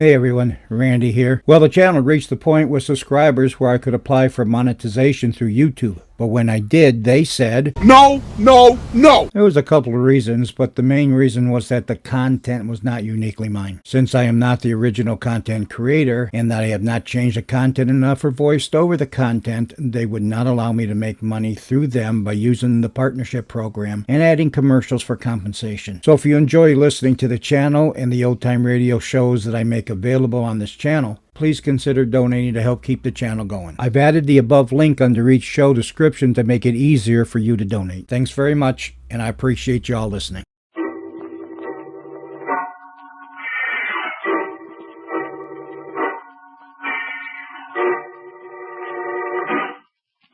Hey everyone, Randy here. Well, the channel reached the point with subscribers where I could apply for monetization through YouTube. But when I did, they said, No, no, no! There was a couple of reasons, but the main reason was that the content was not uniquely mine. Since I am not the original content creator, and that I have not changed the content enough or voiced over the content, they would not allow me to make money through them by using the partnership program and adding commercials for compensation. So if you enjoy listening to the channel and the old time radio shows that I make available on this channel, please consider donating to help keep the channel going. I've added the above link under each show description to make it easier for you to donate. Thanks very much, and I appreciate you all listening.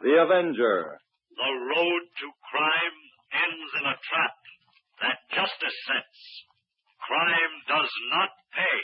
The Avenger. The road to crime ends in a trap that justice sets. Crime does not pay.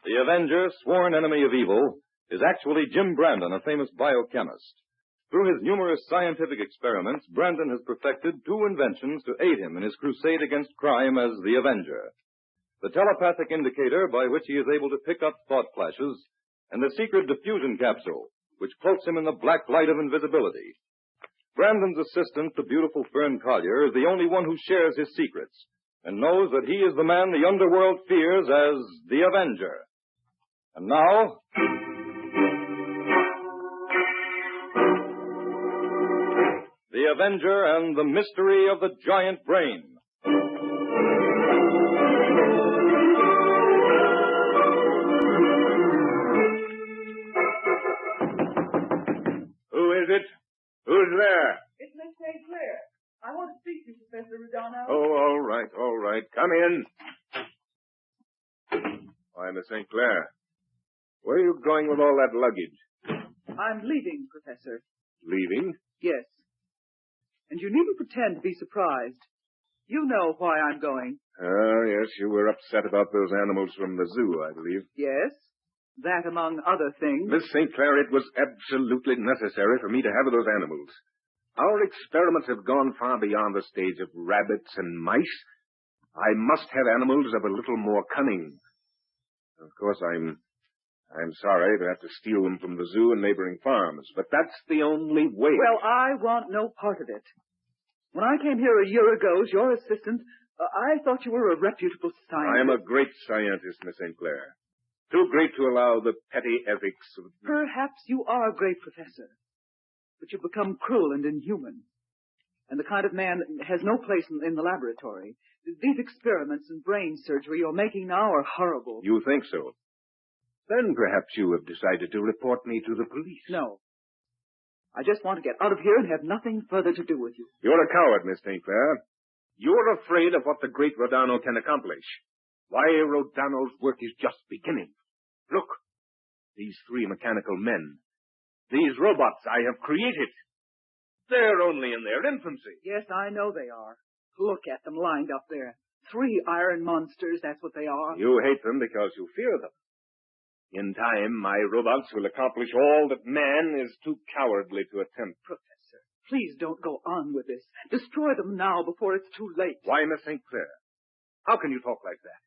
The Avenger, sworn enemy of evil, is actually Jim Brandon, a famous biochemist. Through his numerous scientific experiments, Brandon has perfected two inventions to aid him in his crusade against crime as the Avenger: the telepathic indicator by which he is able to pick up thought flashes, and the secret diffusion capsule, which cloaks him in the black light of invisibility. Brandon's assistant, the beautiful Fern Collier, is the only one who shares his secrets, and knows that he is the man the underworld fears as the Avenger. And now, The Avenger and the Mystery of the Giant Brain. Who is it? Who's there? It's Miss St. Clair. I want to speak to you, Professor Rodano. Oh, all right. Come in. Why, Miss St. Clair, where are you going with all that luggage? I'm leaving, Professor. Leaving? Yes. And you needn't pretend to be surprised. You know why I'm going. Oh, yes, you were upset about those animals from the zoo, I believe. Yes. That among other things. Miss St. Clair, it was absolutely necessary for me to have those animals. Our experiments have gone far beyond the stage of rabbits and mice. I must have animals of a little more cunning. Of course, I'm sorry to have to steal them from the zoo and neighboring farms, but that's the only way. Well, I want no part of it. When I came here a year ago as your assistant, I thought you were a reputable scientist. I am a great scientist, Miss St. Clair. Too great to allow the petty ethics of... Perhaps you are a great professor, but you've become cruel and inhuman. And the kind of man that has no place in the laboratory. These experiments in brain surgery you're making now are horrible. You think so? Then perhaps you have decided to report me to the police. No. I just want to get out of here and have nothing further to do with you. You're a coward, Miss St. Clair. You're afraid of what the great Rodano can accomplish. Why, Rodano's work is just beginning. Look, these three mechanical men. These robots I have created. They're only in their infancy. Yes, I know they are. Look at them lined up there. 3 iron monsters, that's what they are. You hate them because you fear them. In time, my robots will accomplish all that man is too cowardly to attempt. Professor, please don't go on with this. Destroy them now before it's too late. Why, Miss St. Clair? How can you talk like that?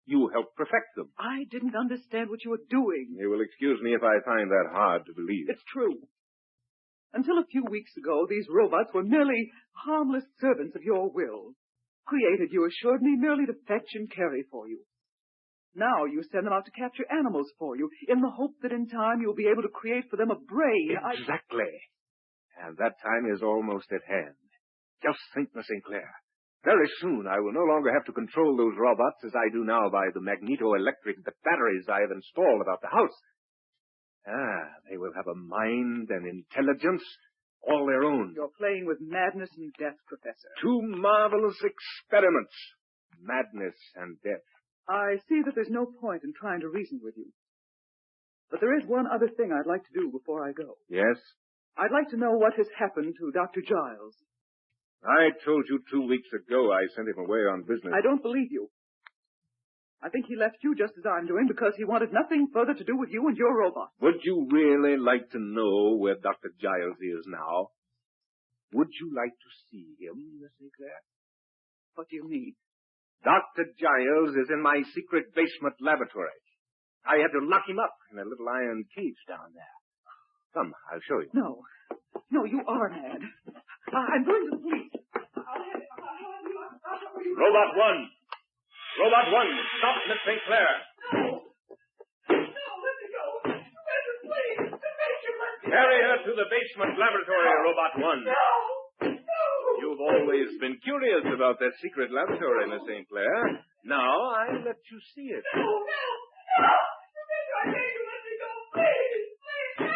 You helped perfect them. I didn't understand what you were doing. You will excuse me if I find that hard to believe. It's true. Until a few weeks ago, these robots were merely harmless servants of your will. Created, you assured me, merely to fetch and carry for you. Now you send them out to capture animals for you, in the hope that in time you'll be able to create for them a brain. Exactly. And that time is almost at hand. Just think, Miss St. Clair. Very soon I will no longer have to control those robots as I do now by the magneto-electric batteries I have installed about the house. They will have a mind and intelligence all their own. You're playing with madness and death, Professor. Two marvelous experiments. Madness and death. I see that there's no point in trying to reason with you. But there is one other thing I'd like to do before I go. Yes? I'd like to know what has happened to Dr. Giles. I told you 2 weeks ago I sent him away on business. I don't believe you. I think he left you just as I'm doing because he wanted nothing further to do with you and your robot. Would you really like to know where Dr. Giles is now? Would you like to see him, Miss Sinclair? What do you mean? Dr. Giles is in my secret basement laboratory. I had to lock him up in a little iron cage down there. Come, I'll show you. No. No, you are mad. I'm going to the police. Robot 1! Robot 1, stop Miss St. Clair. No, let me go. Professor, please. Carry her to the basement laboratory, Robot 1. No. You've always been curious about that secret laboratory, Miss St. Clair. Now I'll let you see it. No. Professor, I beg you, let me go. Please, no.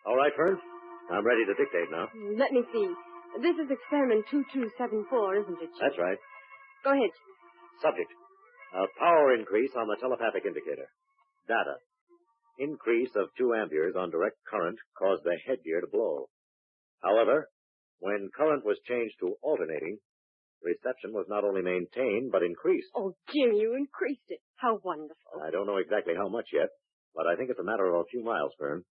All right, Fern. I'm ready to dictate now. Let me see. This is experiment 2274, isn't it? That's right. Go ahead. Subject. A power increase on the telepathic indicator. Data. Increase of 2 amperes on direct current caused the headgear to blow. However, when current was changed to alternating, reception was not only maintained, but increased. Oh, Jim, you increased it. How wonderful. I don't know exactly how much yet, but I think it's a matter of a few miles, Fern.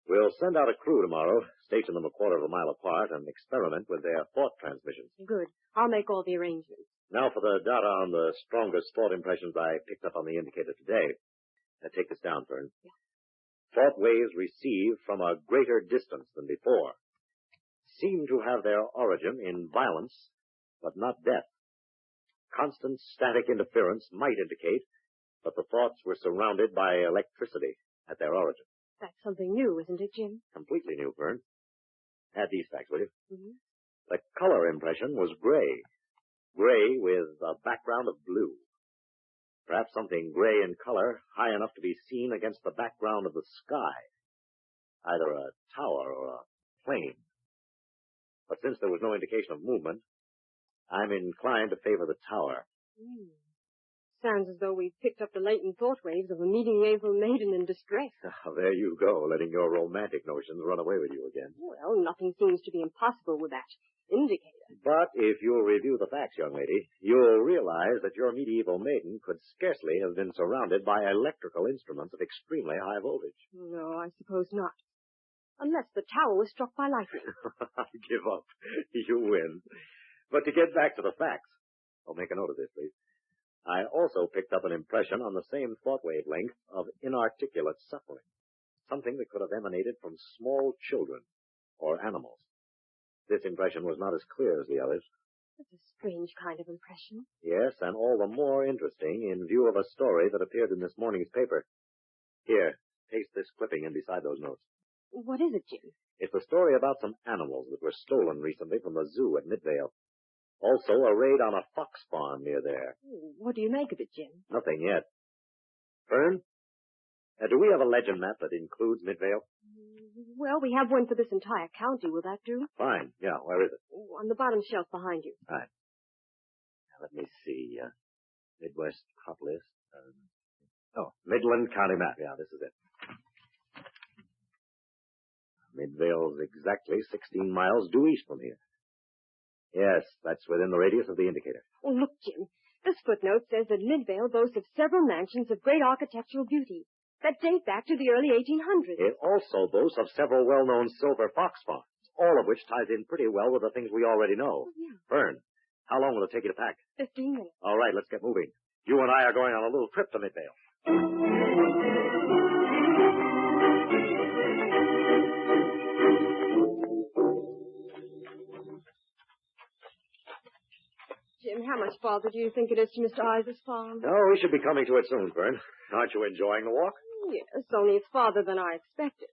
We'll send out a crew tomorrow, station them a quarter of a mile apart, and experiment with their thought transmissions. Good. I'll make all the arrangements. Now for the data on the strongest thought impressions I picked up on the indicator today. Now take this down, Fern. Yeah. Thought waves received from a greater distance than before seem to have their origin in violence, but not death. Constant static interference might indicate that the thoughts were surrounded by electricity at their origin. That's something new, isn't it, Jim? Completely new, Fern. Add these facts, will you? Mm-hmm. The color impression was gray. Gray with a background of blue. Perhaps something gray in color, high enough to be seen against the background of the sky. Either a tower or a plane. But since there was no indication of movement, I'm inclined to favor the tower. Sounds as though we've picked up the latent thought waves of a medieval maiden in distress. Oh, there you go, letting your romantic notions run away with you again. Well, nothing seems to be impossible with that indicator. But if you'll review the facts, young lady, you'll realize that your medieval maiden could scarcely have been surrounded by electrical instruments of extremely high voltage. No, I suppose not. Unless the tower was struck by lightning. I give up. You win. But to get back to the facts, I'll make a note of this, please. I also picked up an impression on the same thought wavelength of inarticulate suffering, something that could have emanated from small children or animals. This impression was not as clear as the others. That's a strange kind of impression. Yes, and all the more interesting in view of a story that appeared in this morning's paper. Here, paste this clipping in beside those notes. What is it, Jim? It's a story about some animals that were stolen recently from the zoo at Midvale. Also, a raid on a fox farm near there. What do you make of it, Jim? Nothing yet. Fern, do we have a legend map that includes Midvale? Well, we have one for this entire county. Will that do? Fine. Yeah, where is it? On the bottom shelf behind you. Right. Now, let me see. Midwest Hot List. Oh, Midland County map. Yeah, this is it. Midvale's exactly 16 miles due east from here. Yes, that's within the radius of the indicator. Oh, look, Jim. This footnote says that Midvale boasts of several mansions of great architectural beauty that date back to the early 1800s. It also boasts of several well-known silver fox farms, all of which ties in pretty well with the things we already know. Oh, yeah. Fern, how long will it take you to pack? 15 minutes. All right, let's get moving. You and I are going on a little trip to Midvale. Jim, how much farther do you think it is to Mr. Iser's farm? Oh, we should be coming to it soon, Fern. Aren't you enjoying the walk? Yes, only it's farther than I expected.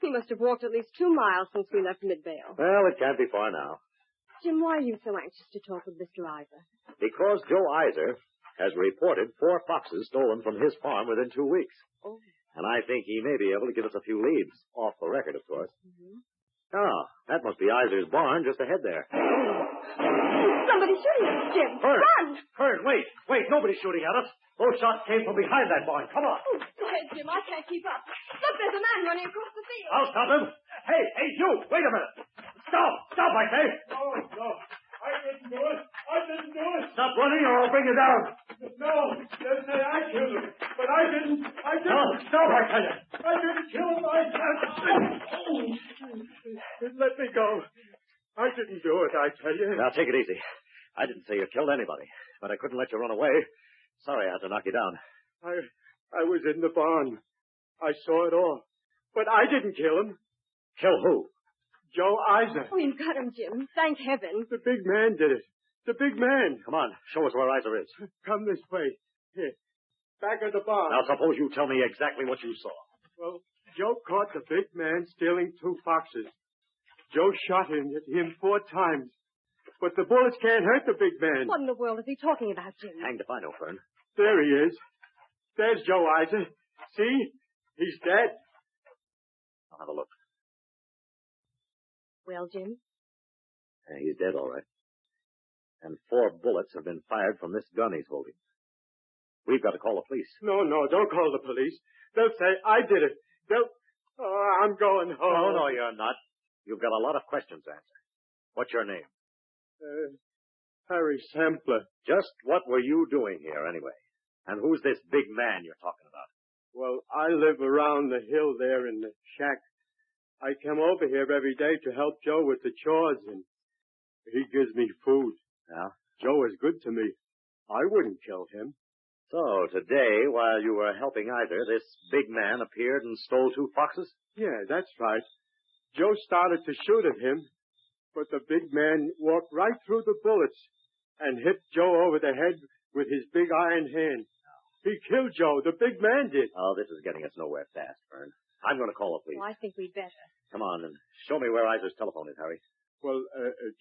He must have walked at least 2 miles since we left Midvale. Well, it can't be far now. Jim, why are you so anxious to talk with Mr. Iser? Because Joe Iser has reported 4 foxes stolen from his farm within 2 weeks. Oh. And I think he may be able to give us a few leads. Off the record, of course. Mm-hmm. Ah, that must be Iser's barn just ahead there. Somebody's shooting at us, Jim. Fern! Run! Fern, wait! Wait, nobody's shooting at us. Those shots came from behind that barn. Come on. Oh, go ahead, Jim. I can't keep up. Look, there's a man running across the field. I'll stop him. Hey, you! Wait a minute. Stop! Stop, I say! No. I didn't do it. Stop running or I'll bring you down. No, they say I killed him. But I didn't. No, stop, I tell you. I didn't kill him. Let me go. I didn't do it, I tell you. Now, take it easy. I didn't say you killed anybody, but I couldn't let you run away. Sorry I had to knock you down. I was in the barn. I saw it all. But I didn't kill him. Kill who? Joe Iser. Oh, you've got him, Jim. Thank heaven. The big man did it. The big man. Come on, show us where Iser is. Come this way. Here. Back of the barn. Now, suppose you tell me exactly what you saw. Well, Joe caught the big man stealing 2 foxes. Joe shot him 4 times. But the bullets can't hurt the big man. What in the world is he talking about, Jim? Hanged if I know, Fern. There he is. There's Joe Iser. See? He's dead. I'll have a look. Well, Jim? Yeah, he's dead, all right. And 4 bullets have been fired from this gun he's holding. We've got to call the police. No, don't call the police. They'll say I did it. I'm going home. No, you're not. You've got a lot of questions to answer. What's your name? Harry Sampler. Just what were you doing here, anyway? And who's this big man you're talking about? Well, I live around the hill there in the shack. I come over here every day to help Joe with the chores, and he gives me food. Yeah? Joe is good to me. I wouldn't kill him. So, today, while you were helping Iser, this big man appeared and stole 2 foxes? Yeah, that's right. Joe started to shoot at him, but the big man walked right through the bullets and hit Joe over the head with his big iron hand. He killed Joe. The big man did. Oh, this is getting us nowhere fast, Fern. I'm going to call the police. Oh, I think we'd better. Come on, and show me where Iser's telephone is, Harry. Well,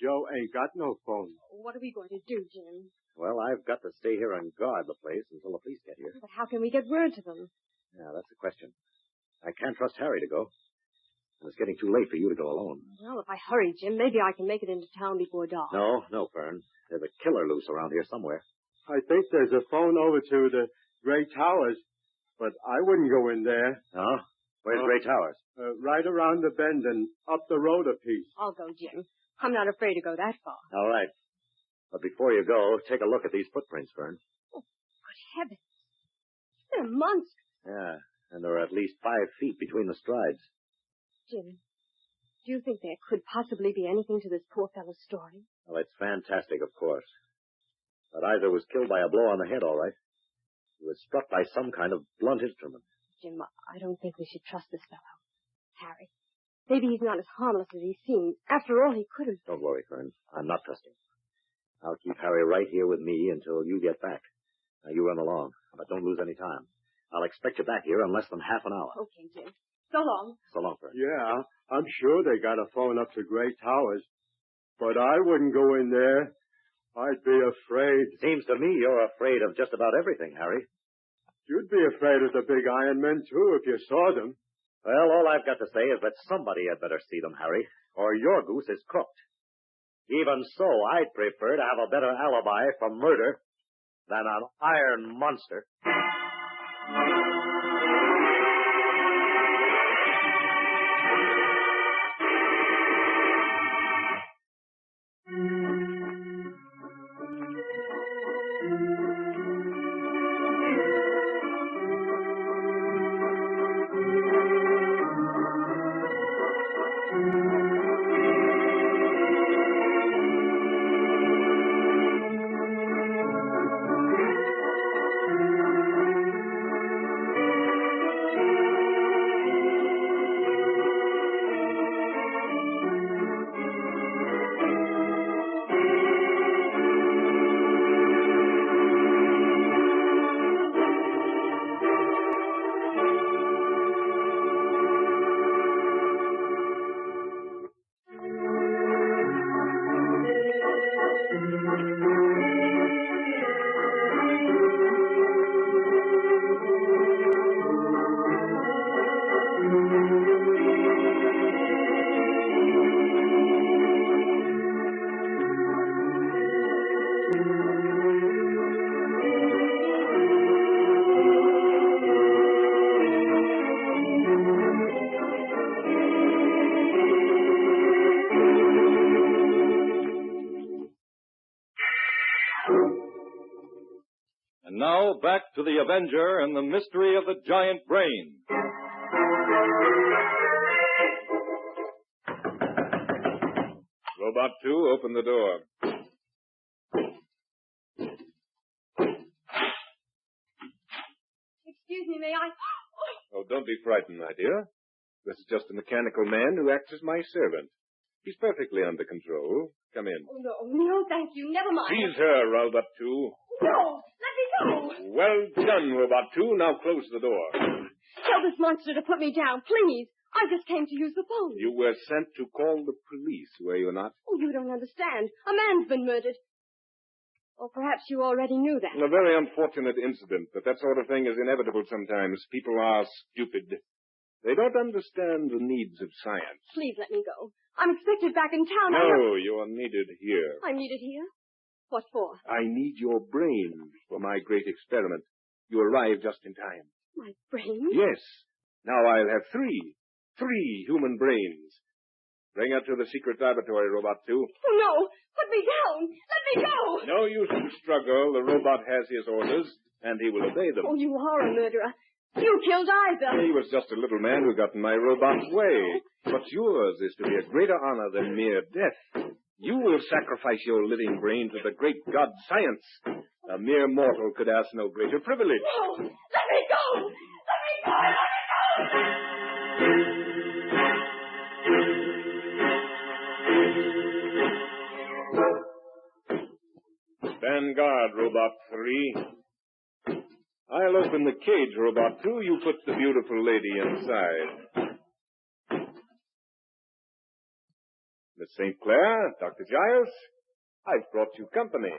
Joe ain't got no phone. What are we going to do, Jim? Well, I've got to stay here and guard the place until the police get here. But how can we get word to them? Yeah, that's the question. I can't trust Harry to go. And it's getting too late for you to go alone. Well, if I hurry, Jim, maybe I can make it into town before dark. No, Fern. There's a killer loose around here somewhere. I think there's a phone over to the Gray Towers, but I wouldn't go in there. Oh? Where's Gray Towers? Right around the bend and up the road a piece. I'll go, Jim. I'm not afraid to go that far. All right. But before you go, take a look at these footprints, Fern. Oh, good heavens. They're monstrous. Yeah, and there are at least 5 feet between the strides. Jim, do you think there could possibly be anything to this poor fellow's story? Well, it's fantastic, of course. But Iser was killed by a blow on the head, all right. He was struck by some kind of blunt instrument. Jim, I don't think we should trust this fellow. Harry, maybe he's not as harmless as he seems. After all, he could have... Don't worry, Fern. I'm not trusting. I'll keep Harry right here with me until you get back. Now, you run along, but don't lose any time. I'll expect you back here in less than half an hour. Okay, Jim. So long. So long, Fern. Yeah, I'm sure they got a phone up to Gray Towers, but I wouldn't go in there. I'd be afraid. Seems to me you're afraid of just about everything, Harry. You'd be afraid of the big iron men, too, if you saw them. Well, all I've got to say is that somebody had better see them, Harry, or your goose is cooked. Even so, I'd prefer to have a better alibi for murder than an iron monster. now back to the Avenger and the mystery of the giant brain. Robot 2, open the door. Excuse me, may I? Oh, don't be frightened, my dear. This is just a mechanical man who acts as my servant. He's perfectly under control. Come in. Oh, no, thank you. Never mind. Seize her, Robot 2. No, let me go. Well done, Robot 2. Now close the door. Tell this monster to put me down, please. I just came to use the phone. You were sent to call the police, were you not? Oh, you don't understand. A man's been murdered. Or perhaps you already knew that. A very unfortunate incident, but that sort of thing is inevitable sometimes. People are stupid. They don't understand the needs of science. Please let me go. I'm expected back in town. No, you are needed here. I'm needed here? What for? I need your brain for my great experiment. You arrived just in time. My brain? Yes. Now I'll have three human brains. Bring her to the secret laboratory, Robot 2. Oh, no. Put me down. Let me go. No use to struggle. The robot has his orders, and he will obey them. Oh, you are a murderer. You killed Ivor. He was just a little man who got in my robot's way. But yours is to be a greater honor than mere death. You will sacrifice your living brain to the great god science. A mere mortal could ask no greater privilege. No. Let me go. Let me go. Let me go. Stand guard, Robot 3. I'll open the cage, Robot 2. You put the beautiful lady inside. Miss St. Clair, Dr. Giles, I've brought you company.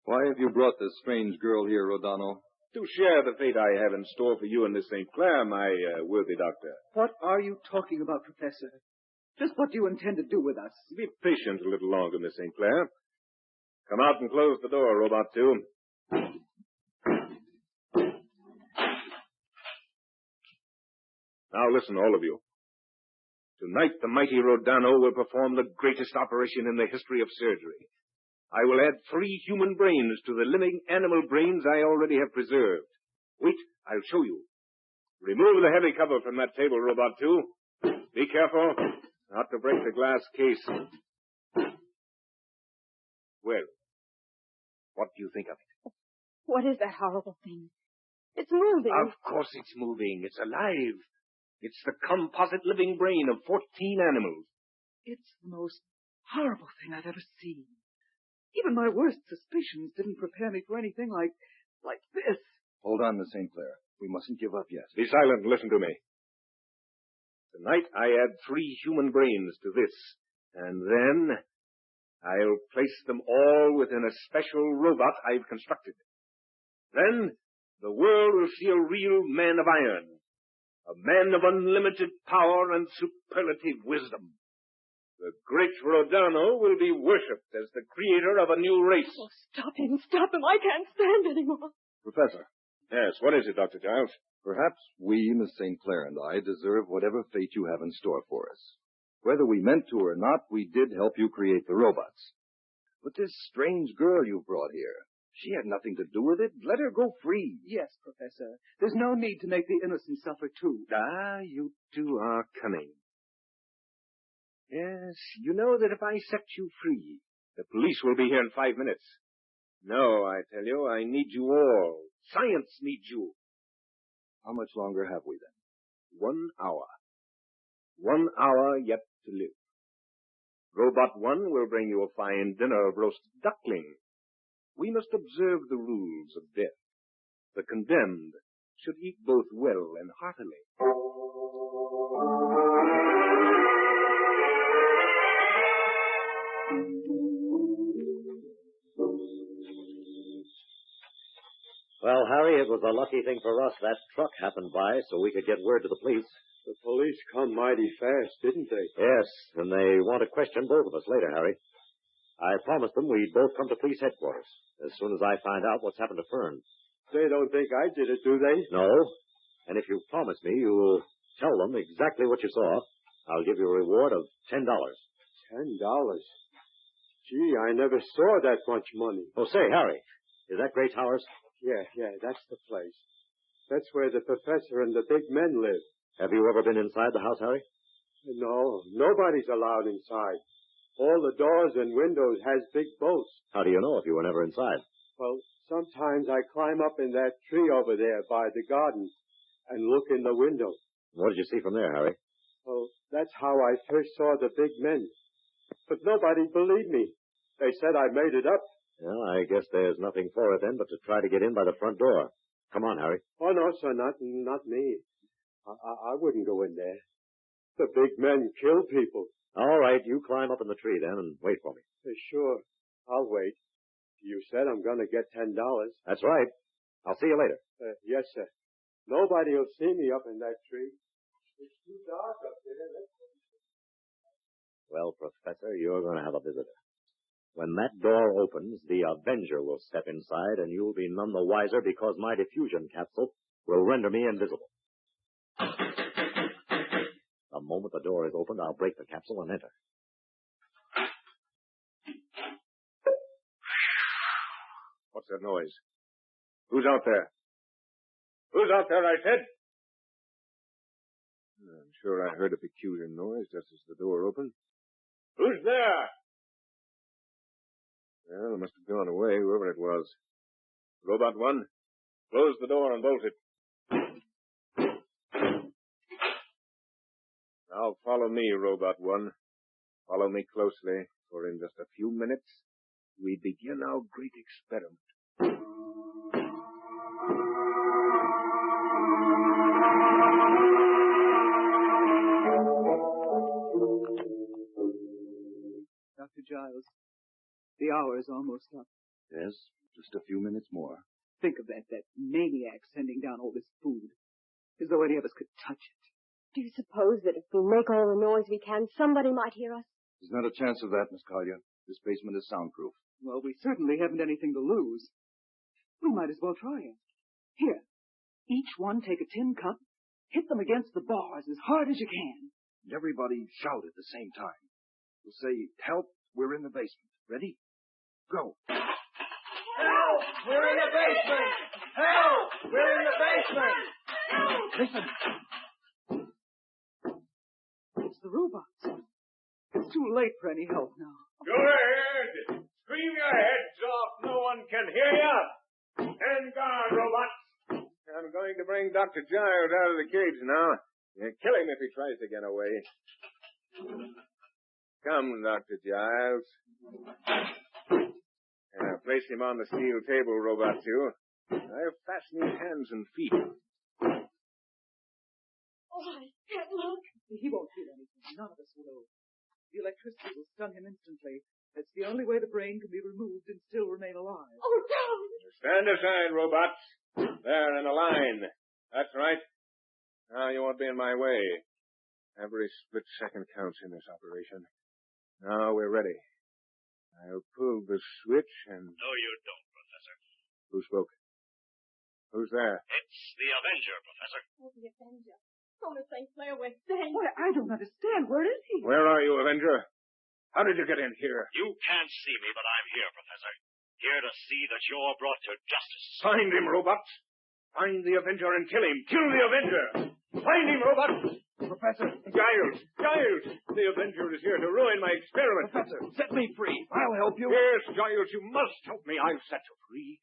Why have you brought this strange girl here, Rodano? To share the fate I have in store for you and Miss St. Clair, my worthy doctor. What are you talking about, Professor? Just what do you intend to do with us? Be patient a little longer, Miss St. Clair. Come out and close the door, Robot 2. Now listen, all of you. Tonight, the mighty Rodano will perform the greatest operation in the history of surgery. I will add 3 human brains to the living animal brains I already have preserved. Wait, I'll show you. Remove the heavy cover from that table, Robot 2. Be careful not to break the glass case. Well, what do you think of it? What is that horrible thing? It's moving. Of course it's moving. It's alive. It's the composite living brain of 14 animals. It's the most horrible thing I've ever seen. Even my worst suspicions didn't prepare me for anything like this. Hold on, Miss St. Clair. We mustn't give up yet. Be silent and listen to me. Tonight I add 3 human brains to this, and then I'll place them all within a special robot I've constructed. Then the world will see a real man of iron, a man of unlimited power and superlative wisdom. The great Rodano will be worshipped as the creator of a new race. Oh, stop him. I can't stand anymore. Professor, Yes, what is it, Dr. Giles? perhaps we, Miss St. Clair and I, deserve whatever fate you have in store for us. Whether we meant to or not, we did help you create the robots. But this strange girl you brought here, she had nothing to do with it. Let her go free. Yes, Professor. There's no need to make the innocent suffer, too. Ah, you two are cunning. Yes, you know that if I set you free, the police will be here in 5 minutes. No, I tell you, I need you all. Science needs you. How much longer have we then? 1 hour. 1 hour yet to live. Robot 1 will bring you a fine dinner of roast duckling. We must observe the rules of death. The condemned should eat both well and heartily. Well, Harry, it was a lucky thing for us that truck happened by so we could get word to the police. The police come mighty fast, didn't they? Yes, and they want to question both of us later, Harry. I promised them we'd both come to police headquarters as soon as I find out what's happened to Fern. They don't think I did it, do they? No, and if you promise me you'll tell them exactly what you saw, I'll give you a reward of $10. $10? Gee, I never saw that much money. Oh, say, Harry, is that Gray Towers? Yeah, that's the place. That's where the professor and the big men live. Have you ever been inside the house, Harry? No, nobody's allowed inside. All the doors and windows has big bolts. How do you know if you were never inside? Well, sometimes I climb up in that tree over there by the garden and look in the window. What did you see from there, Harry? Well, that's how I first saw the big men. But nobody believed me. They said I made it up. Well, I guess there's nothing for it then but to try to get in by the front door. Come on, Harry. Oh, no, sir, not me. I wouldn't go in there. The big men kill people. All right, you climb up in the tree then and wait for me. Sure, I'll wait. You said I'm going to get $10. That's right. I'll see you later. Yes, sir. Nobody will see me up in that tree. It's too dark up there. Well, Professor, you're going to have a visitor. When that door opens, the Avenger will step inside, and you'll be none the wiser because my diffusion capsule will render me invisible. The moment the door is opened, I'll break the capsule and enter. What's that noise? Who's out there? Who's out there, I said? I'm sure I heard a peculiar noise just as the door opened. Who's there? Well, it must have gone away, whoever it was. Robot 1, close the door and bolt it. Now follow me, Robot 1. Follow me closely, for in just a few minutes, we begin our great experiment. Dr. Giles, the hour is almost up. Yes, just a few minutes more. Think of that maniac sending down all this food, as though any of us could touch it. Do you suppose that if we make all the noise we can, somebody might hear us? There's not a chance of that, Miss Collier. This basement is soundproof. Well, we certainly haven't anything to lose. We might as well try it. Here, each one take a tin cup, hit them against the bars as hard as you can. And everybody shout at the same time. We'll say, help, we're in the basement. Ready? Go. Help! We're in the basement! Help! We're in the basement! Listen. It's the robots. It's too late for any help now. Go ahead! Scream your heads off! No one can hear you! Stand guard, robots! I'm going to bring Dr. Giles out of the cage now. Kill him if he tries to get away. Come, Dr. Giles. Place him on the steel table, Robot 2. I'll fasten his hands and feet. Oh, I can't look. He won't feel anything. None of us will. The electricity will stun him instantly. That's the only way the brain can be removed and still remain alive. Oh, don't! Stand aside, robots. There, in a line. That's right. Now you won't be in my way. Every split second counts in this operation. Now we're ready. I'll pull the switch and... No, you don't, Professor. Who spoke? Who's there? It's the Avenger, Professor. Oh, the Avenger. Oh, Miss St. Clair, we're safe. Why, I don't understand. Where is he? Where are you, Avenger? How did you get in here? You can't see me, but I'm here, Professor. Here to see that you're brought to justice. Find him, robots. Find the Avenger and kill him. Kill the Avenger. Find him, robots. Professor. Giles. The Avenger is here to ruin my experiment. Professor, set me free. I'll help you. Yes, Giles, you must help me. I'll set you free.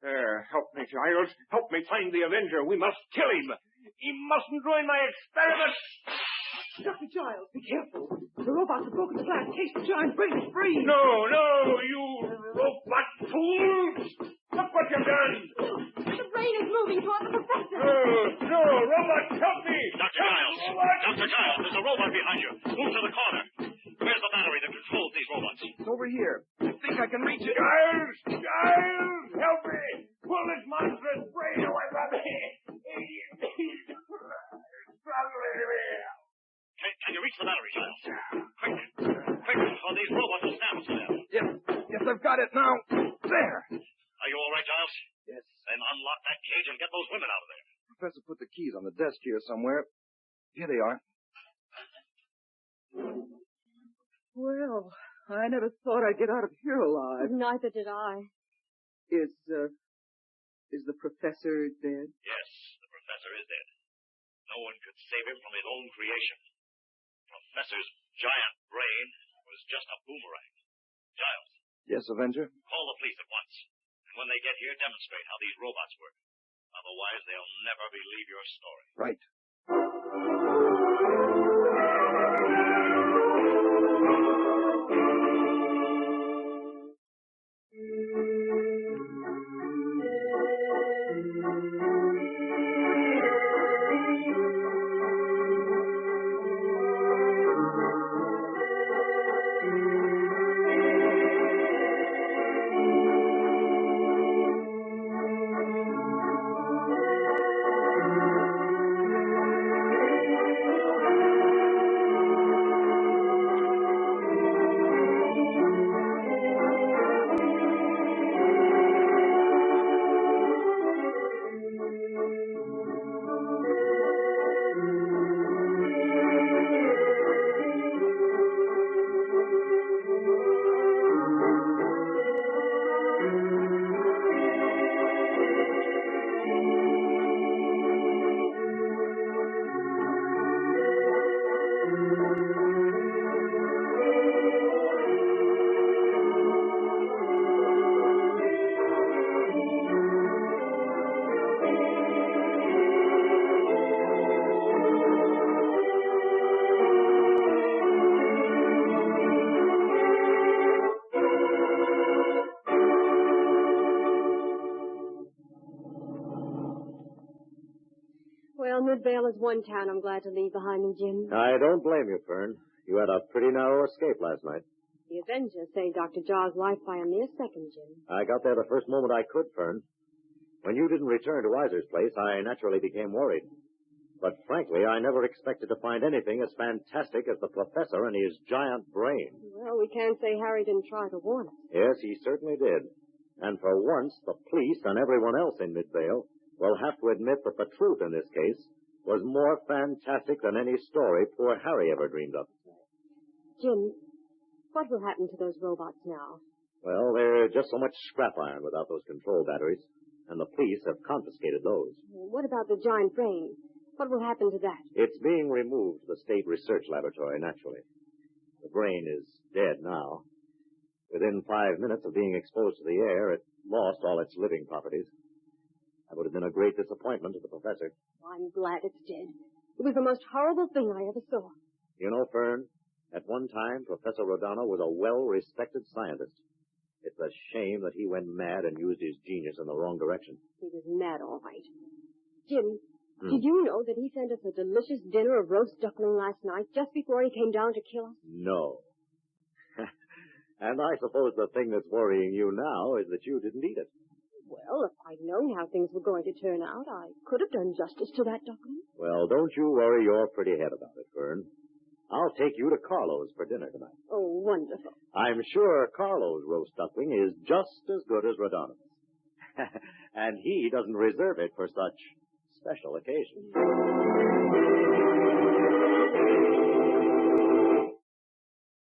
There. Help me, Giles. Help me find the Avenger. We must kill him. He mustn't ruin my experiment. Dr. Giles, be careful. The robots have broken the glass case. The giant brain is free. No, you robot fools. Look what you've done. The brain is moving toward the professor. No, robots, help me. Dr. Giles. Dr. Giles, there's a robot behind you. Move to the corner. Where's the battery that controls these robots? It's over here. I think I can reach it. Giles, help me. Pull this monstrous brain away from me. Can you reach the battery, Giles? Quick, or these robots will snap us to them. Yes, I've got it now. There. Are you all right, Giles? Yes. Then unlock that cage and get those women out of there. Professor put the keys on the desk here somewhere. Here they are. Well, I never thought I'd get out of here alive. Neither did I. Is the professor dead? Yes, the professor is dead. No one could save him from his own creation. Professor's giant brain was just a boomerang. Giles. Yes, Avenger? Call the police at once. And when they get here, demonstrate how these robots work. Otherwise, they'll never believe your story. Right. Well, Midvale is one town I'm glad to leave behind me, Jim. I don't blame you, Fern. You had a pretty narrow escape last night. The Avenger saved Dr. Jaw's life by a mere second, Jim. I got there the first moment I could, Fern. When you didn't return to Weiser's place, I naturally became worried. But frankly, I never expected to find anything as fantastic as the professor and his giant brain. Well, we can't say Harry didn't try to warn us. Yes, he certainly did. And for once, the police and everyone else in Midvale will have to admit that the truth in this case was more fantastic than any story poor Harry ever dreamed of. Jim, what will happen to those robots now? Well, they're just so much scrap iron without those control batteries, and the police have confiscated those. What about the giant brain? What will happen to that? It's being removed to the State Research Laboratory, naturally. The brain is dead now. Within 5 minutes of being exposed to the air, it lost all its living properties. That would have been a great disappointment to the professor. I'm glad it's dead. It was the most horrible thing I ever saw. You know, Fern, at one time, Professor Rodano was a well-respected scientist. It's a shame that he went mad and used his genius in the wrong direction. He was mad, all right. Jim, did you know that he sent us a delicious dinner of roast duckling last night just before he came down to kill us? No. And I suppose the thing that's worrying you now is that you didn't eat it. Well, if I'd known how things were going to turn out, I could have done justice to that duckling. Well, don't you worry your pretty head about it, Fern. I'll take you to Carlo's for dinner tonight. Oh, wonderful. I'm sure Carlo's roast duckling is just as good as Rodano's. And he doesn't reserve it for such special occasions.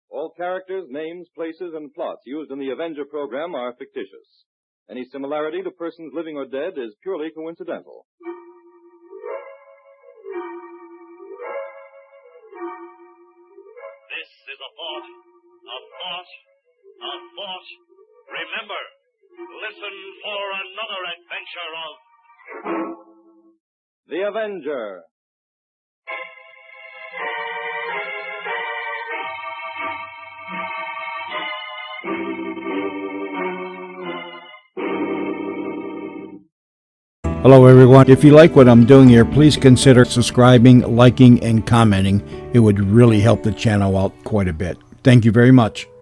All characters, names, places, and plots used in the Avenger program are fictitious. Any similarity to persons living or dead is purely coincidental. This is a thought, a thought, a thought. Remember, listen for another adventure of The Avenger. Hello, everyone. If you like what I'm doing here, please consider subscribing, liking, and commenting. It would really help the channel out quite a bit. Thank you very much.